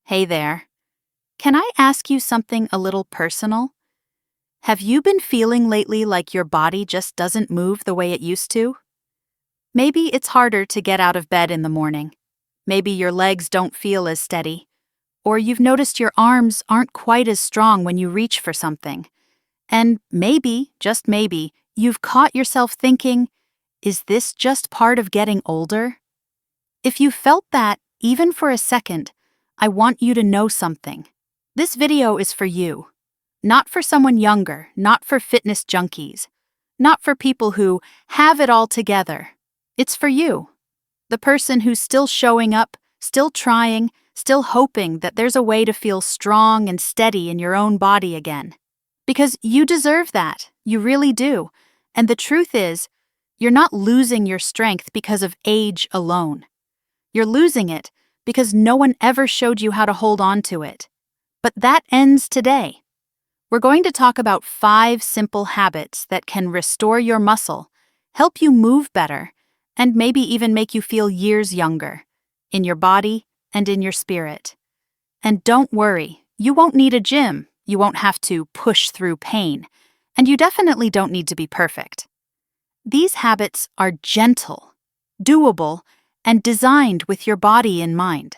Hey there. Can I ask you something a little personal? Have you been feeling lately like your body just doesn't move the way it used to? Maybe it's harder to get out of bed in the morning. Maybe your legs don't feel as steady. Or you've noticed your arms aren't quite as strong when you reach for something. And maybe, just maybe, you've caught yourself thinking, is this just part of getting older? If you felt that, even for a second, I want you to know something. This video is for you. Not for someone younger, not for fitness junkies, not for people who have it all together. It's for you, the person who's still showing up, still trying, still hoping that there's a way to feel strong and steady in your own body again. Because you deserve that, you really do. And the truth is, you're not losing your strength because of age alone. You're losing it because no one ever showed you how to hold on to it. But that ends today. We're going to talk about 5 simple habits that can restore your muscle, help you move better, and maybe even make you feel years younger, in your body and in your spirit. And don't worry, you won't need a gym, you won't have to push through pain, and you definitely don't need to be perfect. These habits are gentle, doable, and designed with your body in mind.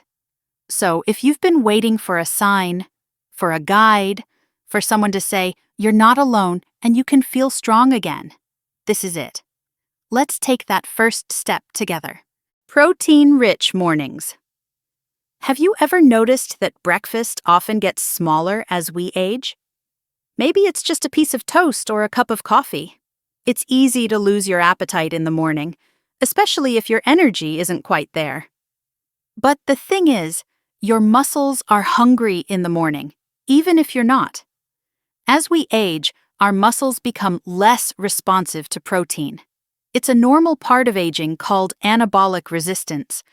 So if you've been waiting for a sign, for a guide, for someone to say, you're not alone and you can feel strong again, this is it. Let's take that first step together. Protein-rich mornings. Have you ever noticed that breakfast often gets smaller as we age? Maybe it's just a piece of toast or a cup of coffee. It's easy to lose your appetite in the morning, especially if your energy isn't quite there. But the thing is, your muscles are hungry in the morning, even if you're not. As we age, our muscles become less responsive to protein. It's a normal part of aging called anabolic resistance,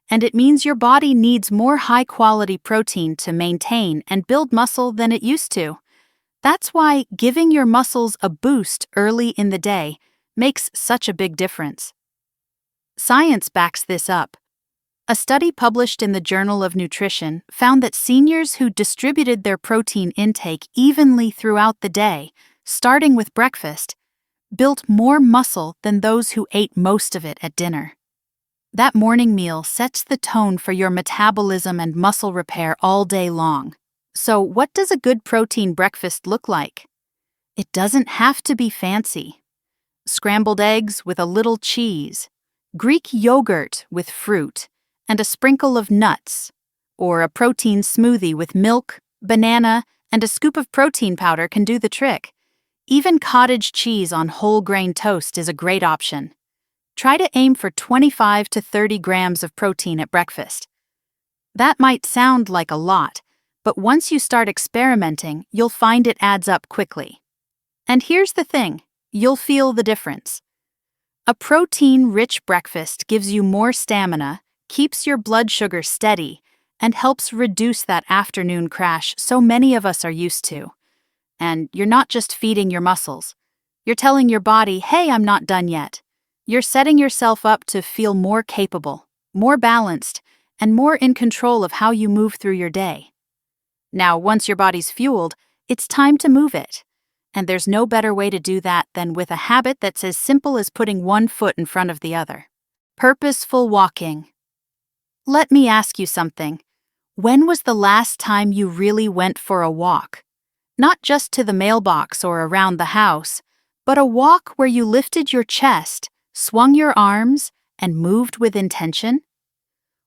and it means your body needs more high-quality protein to maintain and build muscle than it used to. That's why giving your muscles a boost early in the day makes such a big difference. Science backs this up. A study published in the Journal of Nutrition found that seniors who distributed their protein intake evenly throughout the day, starting with breakfast, built more muscle than those who ate most of it at dinner. That morning meal sets the tone for your metabolism and muscle repair all day long. So, what does a good protein breakfast look like? It doesn't have to be fancy. Scrambled eggs with a little cheese, Greek yogurt with fruit, and a sprinkle of nuts, or a protein smoothie with milk, banana, and a scoop of protein powder can do the trick. Even cottage cheese on whole grain toast is a great option. Try to aim for 25 to 30 grams of protein at breakfast. That might sound like a lot, but once you start experimenting, you'll find it adds up quickly. And here's the thing, you'll feel the difference. A protein-rich breakfast gives you more stamina, keeps your blood sugar steady, and helps reduce that afternoon crash so many of us are used to. And you're not just feeding your muscles. You're telling your body, hey, I'm not done yet. You're setting yourself up to feel more capable, more balanced, and more in control of how you move through your day. Now, once your body's fueled, it's time to move it. And there's no better way to do that than with a habit that's as simple as putting one foot in front of the other. Purposeful walking. Let me ask you something. When was the last time you really went for a walk? Not just to the mailbox or around the house, but a walk where you lifted your chest, swung your arms, and moved with intention?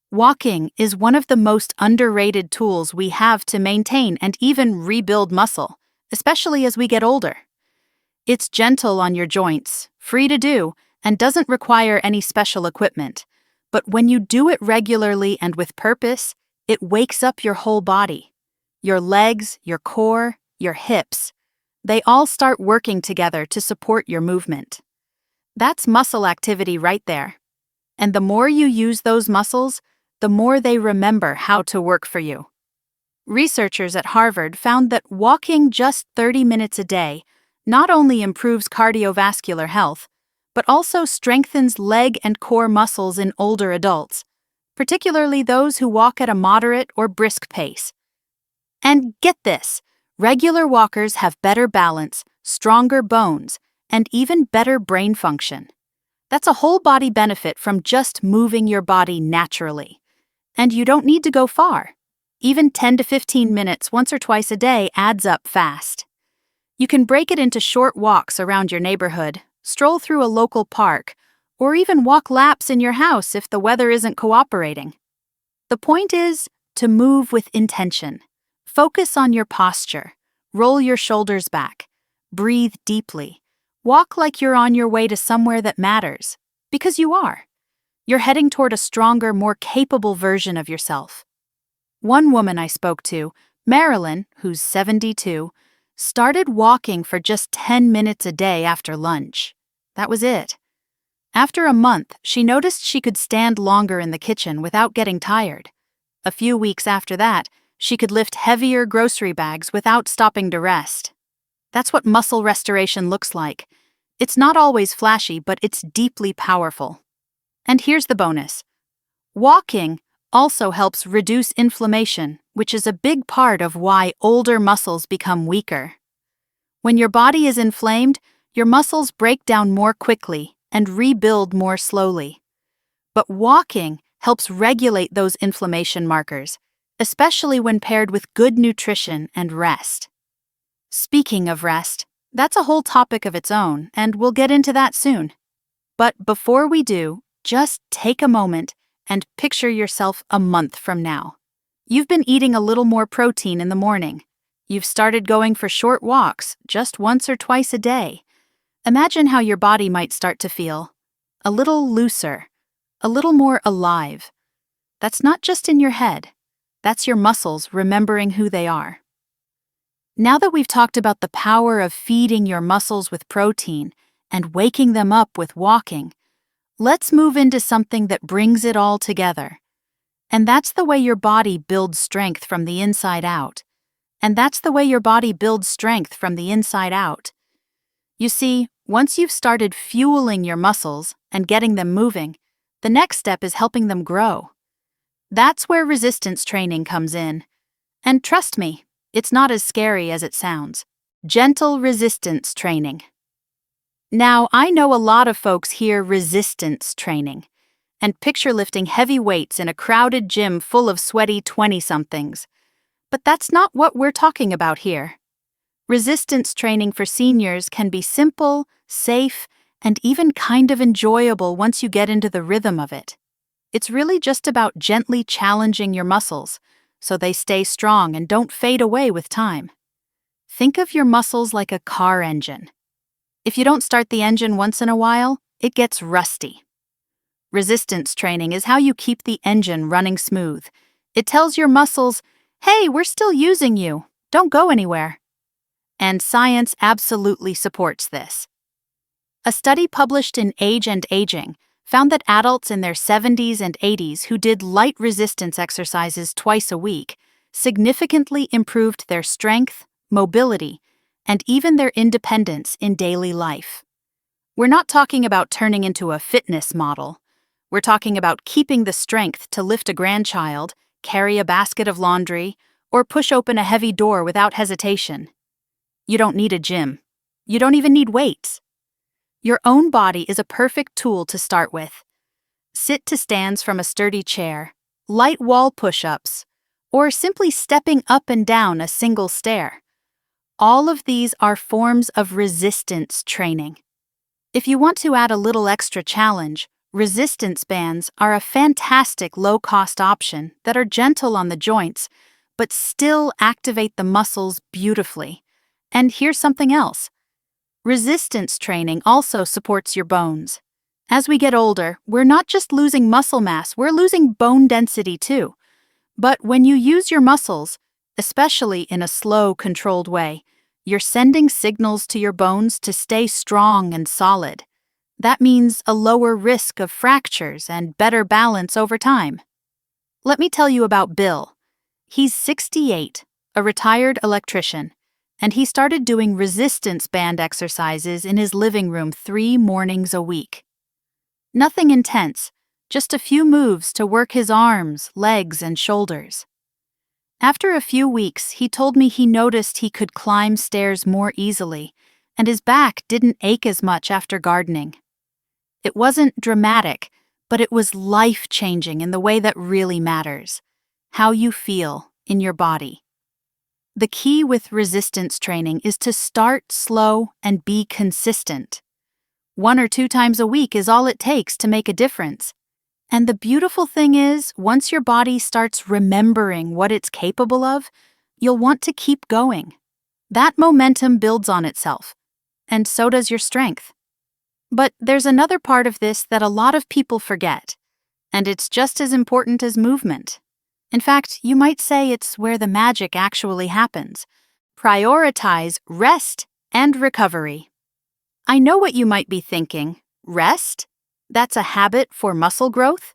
Walking is one of the most underrated tools we have to maintain and even rebuild muscle, especially as we get older. It's gentle on your joints, free to do, and doesn't require any special equipment. But when you do it regularly and with purpose, it wakes up your whole body. Your legs, your core, your hips. They all start working together to support your movement. That's muscle activity right there. And the more you use those muscles, the more they remember how to work for you. Researchers at Harvard found that walking just 30 minutes a day not only improves cardiovascular health, but also strengthens leg and core muscles in older adults, particularly those who walk at a moderate or brisk pace. And get this, regular walkers have better balance, stronger bones, and even better brain function. That's a whole body benefit from just moving your body naturally. And you don't need to go far. Even 10 to 15 minutes once or twice a day adds up fast. You can break it into short walks around your neighborhood, stroll through a local park, or even walk laps in your house if the weather isn't cooperating. The point is to move with intention. Focus on your posture. Roll your shoulders back. Breathe deeply. Walk like you're on your way to somewhere that matters. Because you are. You're heading toward a stronger, more capable version of yourself. One woman I spoke to, Marilyn, who's 72, started walking for just 10 minutes a day after lunch. That was it. After a month, she noticed she could stand longer in the kitchen without getting tired. A few weeks after that, she could lift heavier grocery bags without stopping to rest. That's what muscle restoration looks like. It's not always flashy, but it's deeply powerful. And here's the bonus. Walking also helps reduce inflammation, which is a big part of why older muscles become weaker. When your body is inflamed, your muscles break down more quickly and rebuild more slowly. But walking helps regulate those inflammation markers, especially when paired with good nutrition and rest. Speaking of rest, that's a whole topic of its own, and we'll get into that soon. But before we do, just take a moment and picture yourself a month from now. You've been eating a little more protein in the morning. You've started going for short walks, just once or twice a day. Imagine how your body might start to feel. A little looser, a little more alive. That's not just in your head. That's your muscles remembering who they are. Now that we've talked about the power of feeding your muscles with protein and waking them up with walking, let's move into something that brings it all together. And that's the way your body builds strength from the inside out. You see, once you've started fueling your muscles and getting them moving, the next step is helping them grow. That's where resistance training comes in. And trust me, it's not as scary as it sounds. Gentle resistance training. Now, I know a lot of folks hear resistance training and picture lifting heavy weights in a crowded gym full of sweaty 20-somethings. But that's not what we're talking about here. Resistance training for seniors can be simple, safe, and even kind of enjoyable once you get into the rhythm of it. It's really just about gently challenging your muscles so they stay strong and don't fade away with time. Think of your muscles like a car engine. If you don't start the engine once in a while, it gets rusty. Resistance training is how you keep the engine running smooth. It tells your muscles, hey, we're still using you. Don't go anywhere. And science absolutely supports this. A study published in Age and Aging found that adults in their 70s and 80s who did light resistance exercises twice a week significantly improved their strength, mobility, and even their independence in daily life. We're not talking about turning into a fitness model. We're talking about keeping the strength to lift a grandchild, carry a basket of laundry, or push open a heavy door without hesitation. You don't need a gym. You don't even need weights. Your own body is a perfect tool to start with. Sit to stands from a sturdy chair, light wall push-ups, or simply stepping up and down a single stair. All of these are forms of resistance training. If you want to add a little extra challenge, resistance bands are a fantastic low-cost option that are gentle on the joints, but still activate the muscles beautifully. And here's something else. Resistance training also supports your bones. As we get older, we're not just losing muscle mass, we're losing bone density too. But when you use your muscles, especially in a slow, controlled way, you're sending signals to your bones to stay strong and solid. That means a lower risk of fractures and better balance over time. Let me tell you about Bill. He's 68, a retired electrician, and he started doing resistance band exercises in his living room 3 mornings a week. Nothing intense, just a few moves to work his arms, legs, and shoulders. After a few weeks, he told me he noticed he could climb stairs more easily, and his back didn't ache as much after gardening. It wasn't dramatic, but it was life-changing in the way that really matters: how you feel in your body. The key with resistance training is to start slow and be consistent. 1 or 2 times a week is all it takes to make a difference. And the beautiful thing is, once your body starts remembering what it's capable of, you'll want to keep going. That momentum builds on itself, and so does your strength. But there's another part of this that a lot of people forget, and it's just as important as movement. In fact, you might say it's where the magic actually happens. Prioritize rest and recovery. I know what you might be thinking. Rest? That's a habit for muscle growth?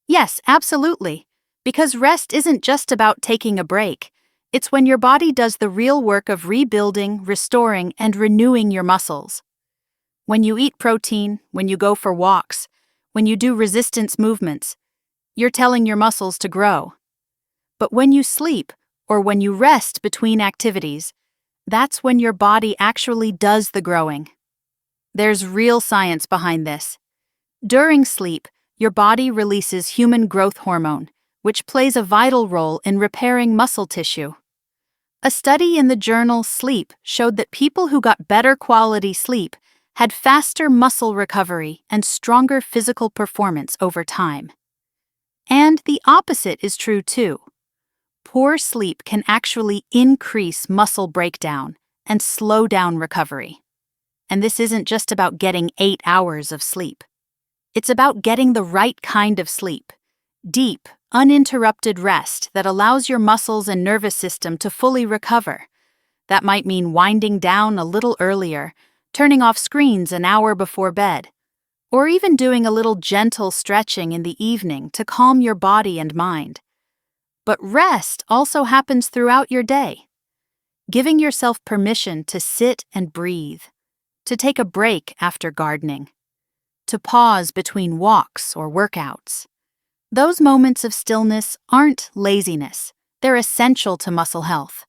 Yes, absolutely. Because rest isn't just about taking a break. It's when your body does the real work of rebuilding, restoring, and renewing your muscles. When you eat protein, when you go for walks, when you do resistance movements, you're telling your muscles to grow. But when you sleep, or when you rest between activities, that's when your body actually does the growing. There's real science behind this. During sleep, your body releases human growth hormone, which plays a vital role in repairing muscle tissue. A study in the journal Sleep showed that people who got better quality sleep had faster muscle recovery and stronger physical performance over time. And the opposite is true too. Poor sleep can actually increase muscle breakdown and slow down recovery. And this isn't just about getting 8 hours of sleep. It's about getting the right kind of sleep. Deep, uninterrupted rest that allows your muscles and nervous system to fully recover. That might mean winding down a little earlier, turning off screens an hour before bed, or even doing a little gentle stretching in the evening to calm your body and mind. But rest also happens throughout your day. Giving yourself permission to sit and breathe, to take a break after gardening, to pause between walks or workouts. Those moments of stillness aren't laziness, they're essential to muscle health.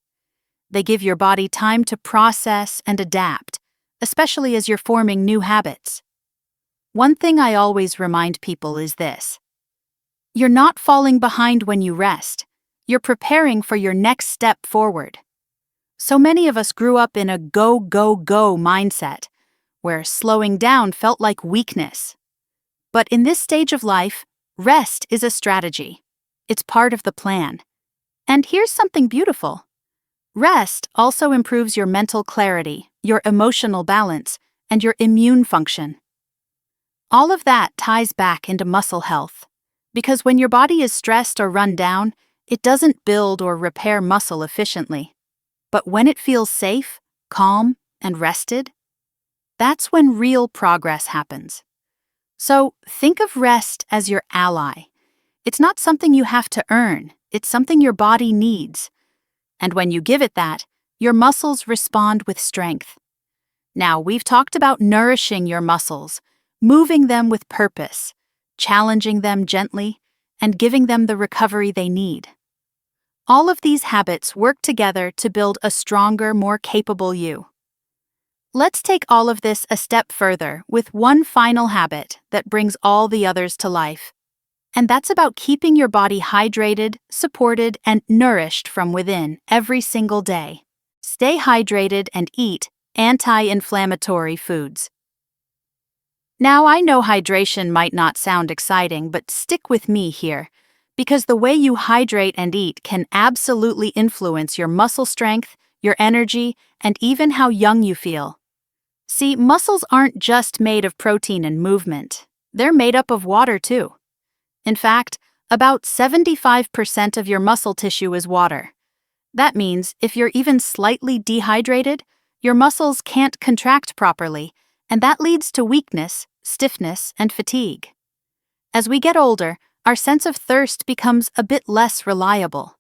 They give your body time to process and adapt, especially as you're forming new habits. One thing I always remind people is this: you're not falling behind when you rest, you're preparing for your next step forward. So many of us grew up in a go, go, go mindset, where slowing down felt like weakness. But in this stage of life, rest is a strategy. It's part of the plan. And here's something beautiful. Rest also improves your mental clarity, your emotional balance, and your immune function. All of that ties back into muscle health, because when your body is stressed or run down, it doesn't build or repair muscle efficiently. But when it feels safe, calm, and rested, that's when real progress happens. So think of rest as your ally. It's not something you have to earn, it's something your body needs. And when you give it that, your muscles respond with strength. Now, we've talked about nourishing your muscles, moving them with purpose, challenging them gently, and giving them the recovery they need. All of these habits work together to build a stronger, more capable you. Let's take all of this a step further with one final habit that brings all the others to life. And that's about keeping your body hydrated, supported, and nourished from within every single day. Stay hydrated and eat anti-inflammatory foods. Now, I know hydration might not sound exciting, but stick with me here, because the way you hydrate and eat can absolutely influence your muscle strength, your energy, and even how young you feel. See, muscles aren't just made of protein and movement. They're made up of water too. In fact, about 75% of your muscle tissue is water. That means if you're even slightly dehydrated, your muscles can't contract properly, and that leads to weakness, stiffness, and fatigue. As we get older, our sense of thirst becomes a bit less reliable.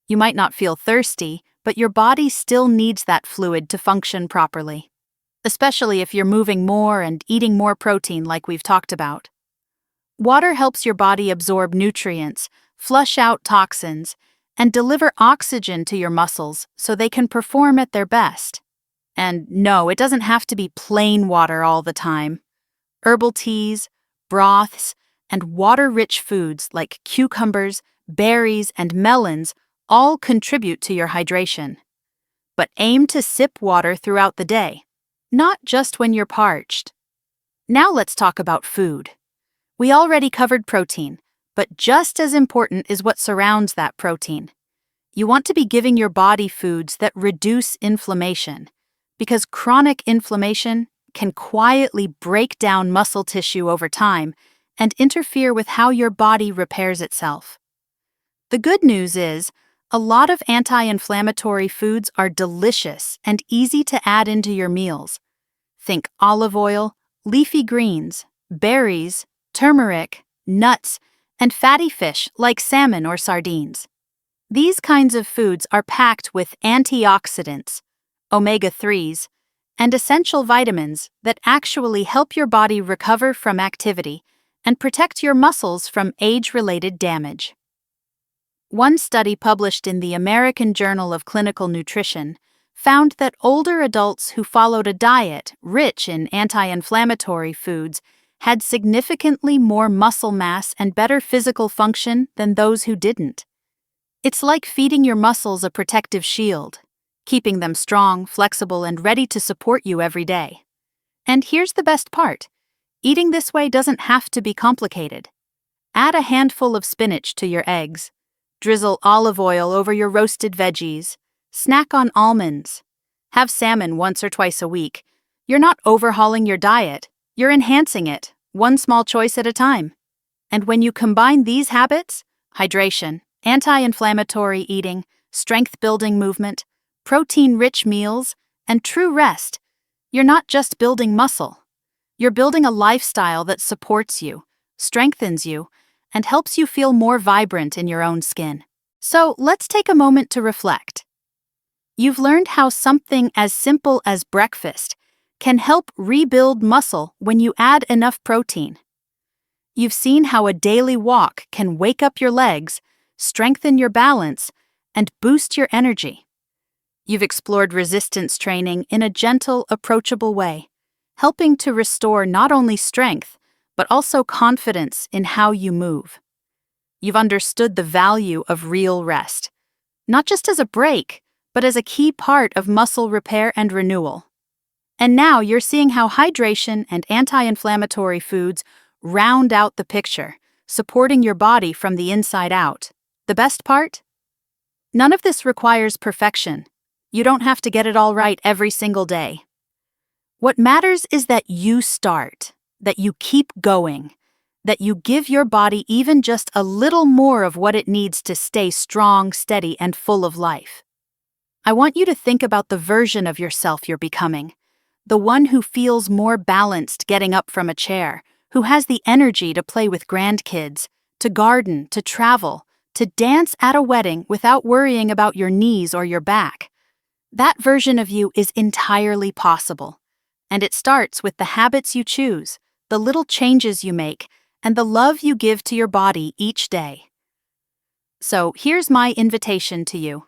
You might not feel thirsty, but your body still needs that fluid to function properly, especially if you're moving more and eating more protein like we've talked about. Water helps your body absorb nutrients, flush out toxins, and deliver oxygen to your muscles so they can perform at their best. And no, it doesn't have to be plain water all the time. Herbal teas, broths, and water-rich foods like cucumbers, berries, and melons all contribute to your hydration. But aim to sip water throughout the day, not just when you're parched. Now let's talk about food. We already covered protein, but just as important is what surrounds that protein. You want to be giving your body foods that reduce inflammation, because chronic inflammation can quietly break down muscle tissue over time and interfere with how your body repairs itself. The good news is, a lot of anti-inflammatory foods are delicious and easy to add into your meals. Think olive oil, leafy greens, berries, turmeric, nuts, and fatty fish like salmon or sardines. These kinds of foods are packed with antioxidants, omega-3s, and essential vitamins that actually help your body recover from activity and protect your muscles from age-related damage. One study published in the American Journal of Clinical Nutrition found that older adults who followed a diet rich in anti-inflammatory foods had significantly more muscle mass and better physical function than those who didn't. It's like feeding your muscles a protective shield, keeping them strong, flexible, and ready to support you every day. And here's the best part. Eating this way doesn't have to be complicated. Add a handful of spinach to your eggs. Drizzle olive oil over your roasted veggies. Snack on almonds. Have salmon once or twice a week. You're not overhauling your diet. You're enhancing it, one small choice at a time. And when you combine these habits, hydration, anti-inflammatory eating, strength-building movement, protein-rich meals, and true rest, you're not just building muscle. You're building a lifestyle that supports you, strengthens you, and helps you feel more vibrant in your own skin. So let's take a moment to reflect. You've learned how something as simple as breakfast can help rebuild muscle when you add enough protein. You've seen how a daily walk can wake up your legs, strengthen your balance, and boost your energy. You've explored resistance training in a gentle, approachable way, helping to restore not only strength, but also confidence in how you move. You've understood the value of real rest, not just as a break, but as a key part of muscle repair and renewal. And now you're seeing how hydration and anti-inflammatory foods round out the picture, supporting your body from the inside out. The best part? None of this requires perfection. You don't have to get it all right every single day. What matters is that you start, that you keep going, that you give your body even just a little more of what it needs to stay strong, steady, and full of life. I want you to think about the version of yourself you're becoming, the one who feels more balanced getting up from a chair, who has the energy to play with grandkids, to garden, to travel, to dance at a wedding without worrying about your knees or your back. That version of you is entirely possible, and it starts with the habits you choose, the little changes you make, and the love you give to your body each day. So here's my invitation to you.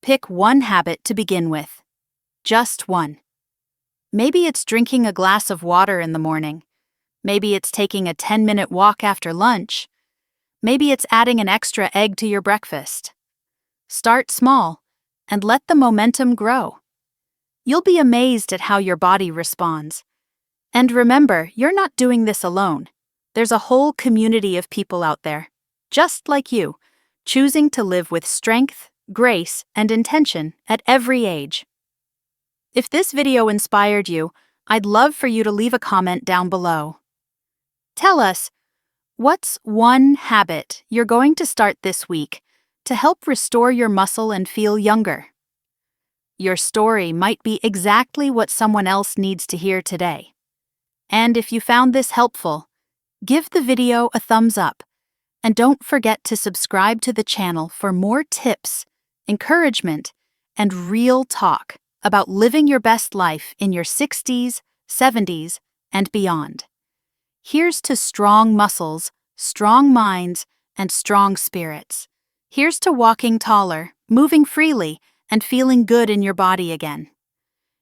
Pick one habit to begin with. Just one. Maybe it's drinking a glass of water in the morning. Maybe it's taking a 10-minute walk after lunch. Maybe it's adding an extra egg to your breakfast. Start small and let the momentum grow. You'll be amazed at how your body responds. And remember, you're not doing this alone. There's a whole community of people out there, just like you, choosing to live with strength, grace, and intention at every age. If this video inspired you, I'd love for you to leave a comment down below. Tell us, what's one habit you're going to start this week to help restore your muscle and feel younger? Your story might be exactly what someone else needs to hear today. And if you found this helpful, give the video a thumbs up, and don't forget to subscribe to the channel for more tips, encouragement, and real talk about living your best life in your 60s, 70s, and beyond. Here's to strong muscles, strong minds, and strong spirits. Here's to walking taller, moving freely, and feeling good in your body again.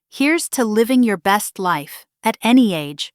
Here's to living your best life, at any age,